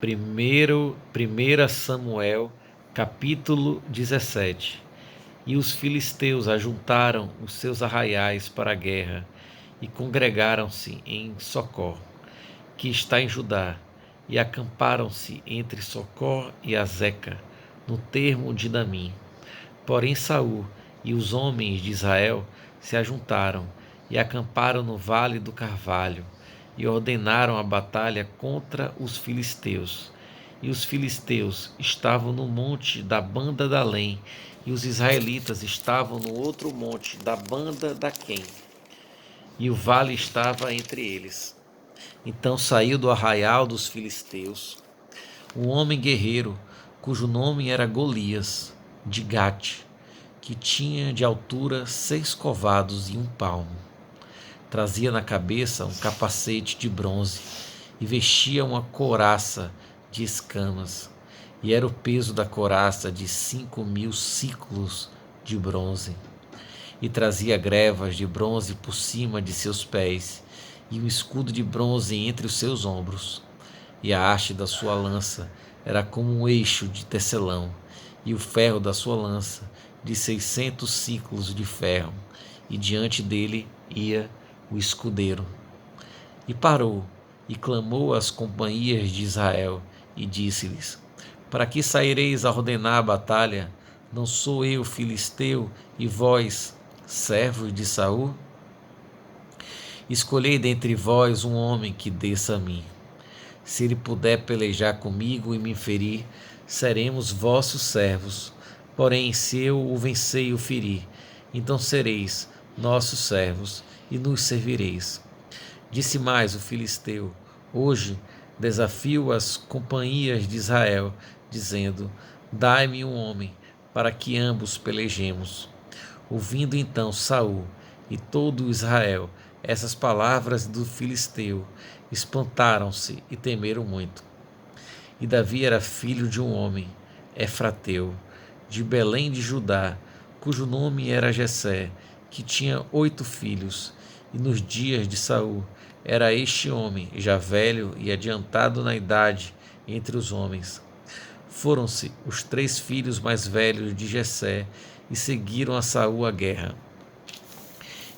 Primeira Samuel, capítulo 17. E os filisteus ajuntaram os seus arraiais para a guerra e congregaram-se em Socó, que está em Judá, e acamparam-se entre Socó e Azeca, no termo de Damim. Porém Saul e os homens de Israel se ajuntaram e acamparam no vale do Carvalho, e ordenaram a batalha contra os filisteus. E os filisteus estavam no monte da banda da Além, e os israelitas estavam no outro monte da banda da Quem, e o vale estava entre eles. Então saiu do arraial dos filisteus um homem guerreiro, cujo nome era Golias, de Gate, que tinha de altura 6 covados e 1 palmo. Trazia na cabeça um capacete de bronze e vestia uma couraça de escamas, e era o peso da couraça de 5.000 siclos de bronze. E trazia grevas de bronze por cima de seus pés, e um escudo de bronze entre os seus ombros. E a haste da sua lança era como um eixo de tecelão, e o ferro da sua lança de 600 siclos de ferro, e diante dele ia o escudeiro. E parou, e clamou às companhias de Israel, e disse-lhes: Para que saireis a ordenar a batalha? Não sou eu filisteu, e vós, servos de Saul? Escolhei dentre vós um homem que desça a mim. Se ele puder pelejar comigo e me ferir, seremos vossos servos. Porém, se eu o vencer e o ferir, então sereis nossos servos e nos servireis. Disse mais o filisteu: Hoje desafio as companhias de Israel, dizendo: Dai-me um homem, para que ambos pelejemos. Ouvindo então Saul e todo Israel essas palavras do filisteu, espantaram-se e temeram muito. E Davi era filho de um homem, Efrateu, de Belém de Judá, cujo nome era Jessé, que tinha 8 filhos. E nos dias de Saul era este homem, já velho e adiantado na idade entre os homens. Foram-se os 3 filhos mais velhos de Jessé e seguiram a Saul à guerra.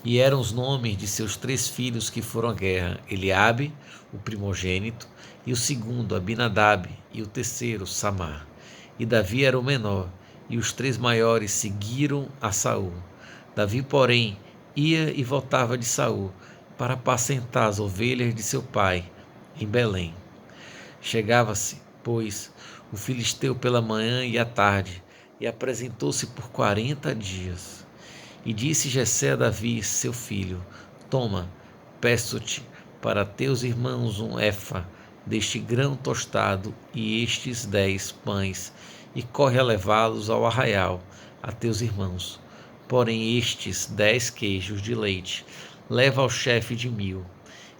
E eram os nomes de seus 3 filhos que foram à guerra: Eliabe, o primogênito, e o segundo, Abinadab, e o terceiro, Samar. E Davi era o menor, e os 3 maiores seguiram a Saul. Davi, porém, ia e voltava de Saul para apacentar as ovelhas de seu pai, em Belém. Chegava-se, pois, o filisteu pela manhã e à tarde, e apresentou-se por 40 dias. E disse Jessé a Davi, seu filho: Toma, peço-te para teus irmãos um efa deste grão tostado e estes 10 pães, e corre a levá-los ao arraial a teus irmãos. Porém estes 10 queijos de leite leva ao chefe de 1000,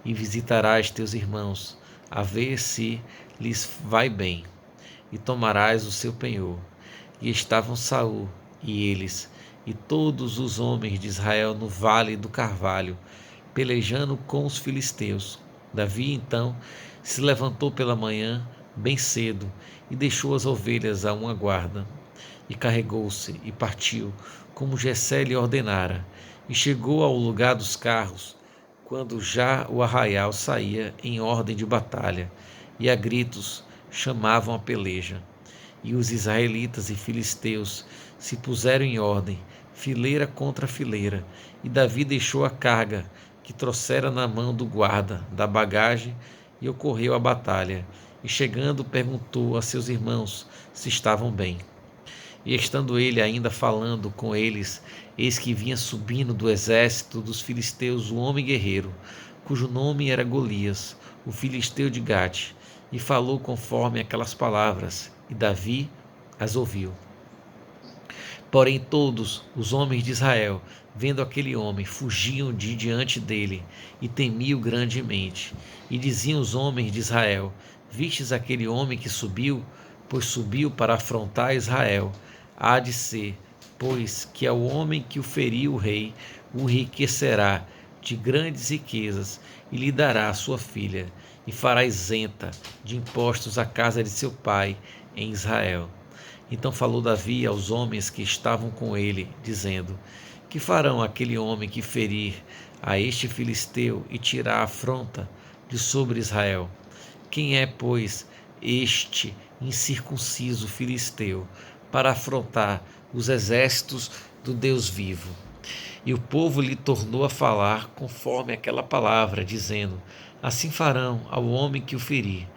e visitarás teus irmãos, a ver se lhes vai bem, e tomarás o seu penhor. E estavam Saul e eles e todos os homens de Israel no vale do Carvalho, pelejando com os filisteus. Davi então se levantou pela manhã bem cedo e deixou as ovelhas a uma guarda, e carregou-se e partiu, como Jessé lhe ordenara, e chegou ao lugar dos carros, quando já o arraial saía em ordem de batalha, e a gritos chamavam a peleja. E os israelitas e filisteus se puseram em ordem, fileira contra fileira, e Davi deixou a carga que trouxera na mão do guarda da bagagem e ocorreu à batalha. E chegando, perguntou a seus irmãos se estavam bem. E estando ele ainda falando com eles, eis que vinha subindo do exército dos filisteus um homem guerreiro, cujo nome era Golias, o filisteu de Gate, e falou conforme aquelas palavras, e Davi as ouviu. Porém todos os homens de Israel, vendo aquele homem, fugiam de diante dele, e temiam grandemente. E diziam os homens de Israel: Vistes aquele homem que subiu? Pois subiu para afrontar Israel. Há de ser, pois, que ao homem que o feriu o rei o enriquecerá, de grandes riquezas e lhe dará a sua filha, e fará isenta de impostos a casa de seu pai em Israel. Então falou Davi aos homens que estavam com ele, dizendo: Que farão aquele homem que ferir a este filisteu e tirar a afronta de sobre Israel? Quem é, pois, este incircunciso filisteu para afrontar os exércitos do Deus vivo? E o povo lhe tornou a falar conforme aquela palavra, dizendo: Assim farão ao homem que o ferir.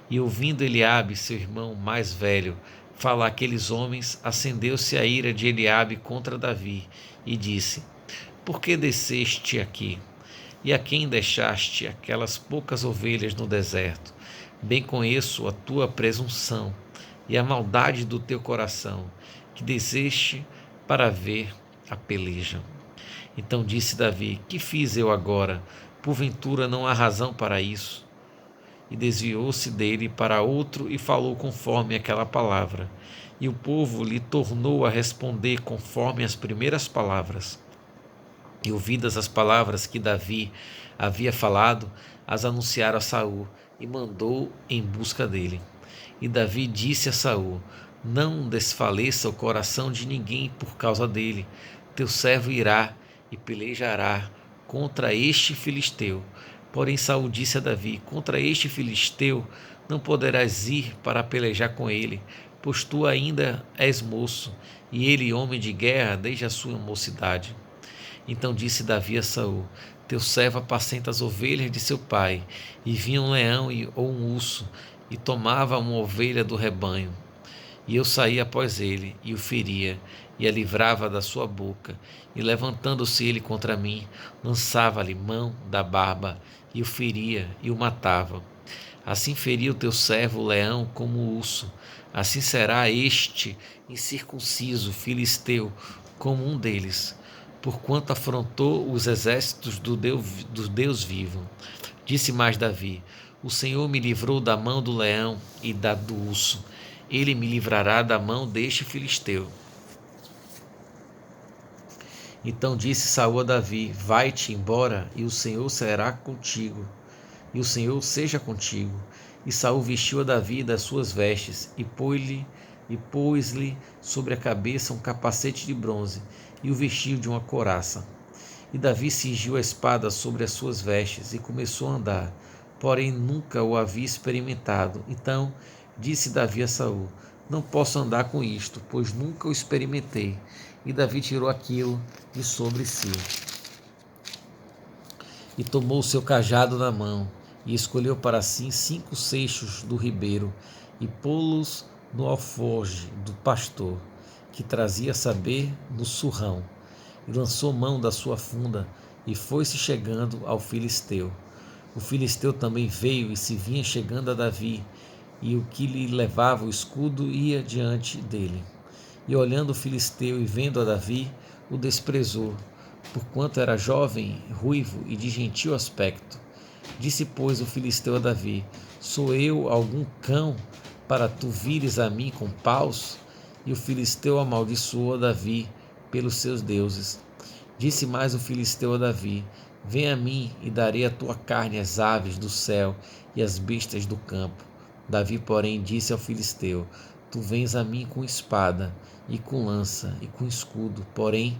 E ouvindo Eliabe, seu irmão mais velho, falar aqueles homens, acendeu-se a ira de Eliabe contra Davi, e disse: Por que desceste aqui? E a quem deixaste aquelas poucas ovelhas no deserto? Bem conheço a tua presunção e a maldade do teu coração, que desceste para ver a peleja. Então disse Davi: Que fiz eu agora? Porventura não há razão para isso? E desviou-se dele para outro e falou conforme aquela palavra. E o povo lhe tornou a responder conforme as primeiras palavras. E ouvidas as palavras que Davi havia falado, as anunciaram a Saul e mandou em busca dele. E Davi disse a Saul: Não desfaleça o coração de ninguém por causa dele. Teu servo irá e pelejará contra este filisteu. Porém Saul disse a Davi: Contra este filisteu não poderás ir para pelejar com ele, pois tu ainda és moço, e ele homem de guerra desde a sua mocidade. Então disse Davi a Saul: Teu servo apacenta as ovelhas de seu pai, e vinha um leão ou um urso, e tomava uma ovelha do rebanho. E eu saía após ele, e o feria, e a livrava da sua boca, e levantando-se ele contra mim, lançava-lhe mão da barba, e o feria, e o matava. Assim feria o teu servo o leão como o urso, assim será este incircunciso filisteu como um deles, porquanto afrontou os exércitos do Deus vivo. Disse mais Davi: O Senhor me livrou da mão do leão e da do urso. Ele me livrará da mão deste filisteu. Então disse Saul a Davi: Vai-te embora, e o Senhor será contigo, e o Senhor seja contigo. E Saul vestiu a Davi das suas vestes, e pôs-lhe sobre a cabeça um capacete de bronze, e o vestiu de uma couraça. E Davi cingiu a espada sobre as suas vestes, e começou a andar, porém nunca o havia experimentado. Então disse Davi a Saul: Não posso andar com isto, pois nunca o experimentei. E Davi tirou aquilo de sobre si, e tomou o seu cajado na mão, e escolheu para si 5 seixos do ribeiro, e pô-los no alforje do pastor, que trazia saber no surrão, e lançou mão da sua funda, e foi-se chegando ao filisteu. O filisteu também veio e se vinha chegando a Davi, e o que lhe levava o escudo ia diante dele. E olhando o filisteu e vendo a Davi, o desprezou, porquanto era jovem, ruivo e de gentil aspecto. Disse, pois, o filisteu a Davi: Sou eu algum cão para tu vires a mim com paus? E o filisteu amaldiçoou a Davi pelos seus deuses. Disse mais o filisteu a Davi: Vem a mim e darei a tua carne às aves do céu e às bestas do campo. Davi, porém, disse ao filisteu: Tu vens a mim com espada, e com lança, e com escudo, porém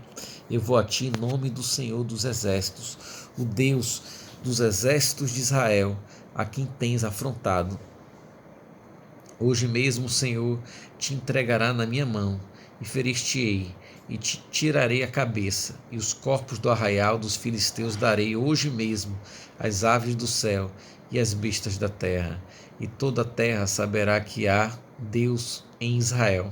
eu vou a ti em nome do Senhor dos exércitos, o Deus dos exércitos de Israel, a quem tens afrontado. Hoje mesmo o Senhor te entregará na minha mão, e ferir-te-ei, e te tirarei a cabeça, e os corpos do arraial dos filisteus darei hoje mesmo às aves do céu e às bestas da terra, e toda a terra saberá que há Deus em Israel.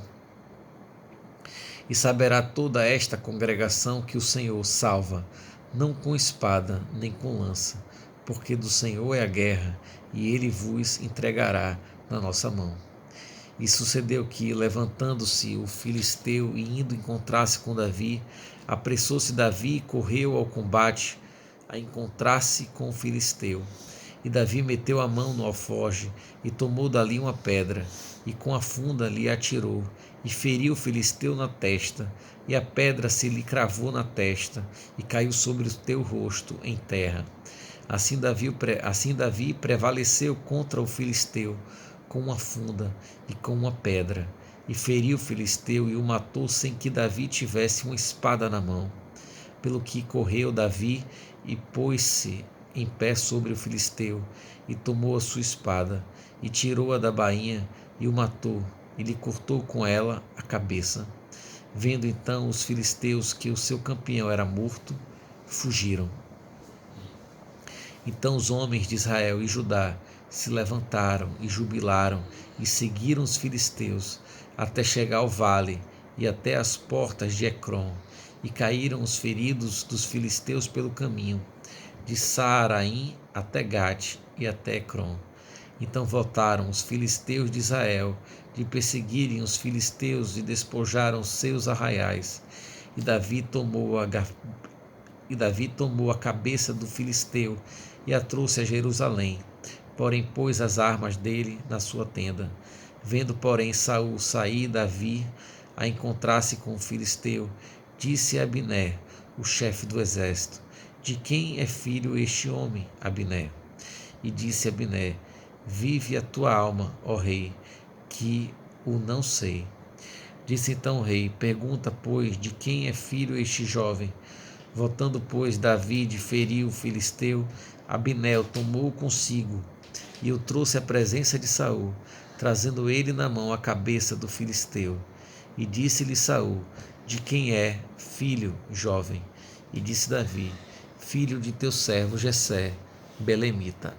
E saberá toda esta congregação que o Senhor salva, não com espada nem com lança, porque do Senhor é a guerra, e ele vos entregará na nossa mão. E sucedeu que, levantando-se o filisteu e indo encontrar-se com Davi, apressou-se Davi e correu ao combate a encontrar-se com o filisteu. E Davi meteu a mão no alforje e tomou dali uma pedra, e com a funda lhe atirou, e feriu o filisteu na testa, e a pedra se lhe cravou na testa, e caiu sobre o teu rosto em terra. Assim Davi prevaleceu contra o filisteu com uma funda e com uma pedra, e feriu o filisteu e o matou sem que Davi tivesse uma espada na mão. Pelo que correu Davi e pôs-se em pé sobre o filisteu, e tomou a sua espada, e tirou-a da bainha, e o matou, e lhe cortou com ela a cabeça. Vendo então os filisteus que o seu campeão era morto, fugiram. Então os homens de Israel e Judá se levantaram e jubilaram, e seguiram os filisteus, até chegar ao vale, e até as portas de Ecrom, e caíram os feridos dos filisteus pelo caminho, de Saaraim até Gate e até Ecrom. Então voltaram os filisteus de Israel de perseguirem os filisteus e despojaram seus arraiais. E Davi tomou a cabeça do filisteu e a trouxe a Jerusalém, porém pôs as armas dele na sua tenda. Vendo, porém, Saul sair Davi a encontrar-se com o filisteu, disse a Abner, o chefe do exército: de quem é filho este homem, Abner? E disse Abner: vive a tua alma, ó rei, que o não sei. Disse então o rei: pergunta, pois, de quem é filho este jovem? Voltando, pois, Davi de ferir o filisteu, Abner o tomou consigo e o trouxe à presença de Saul, trazendo ele na mão a cabeça do filisteu. E disse-lhe Saul: de quem é filho, jovem? E disse Davi: filho de teu servo Jessé, belemita.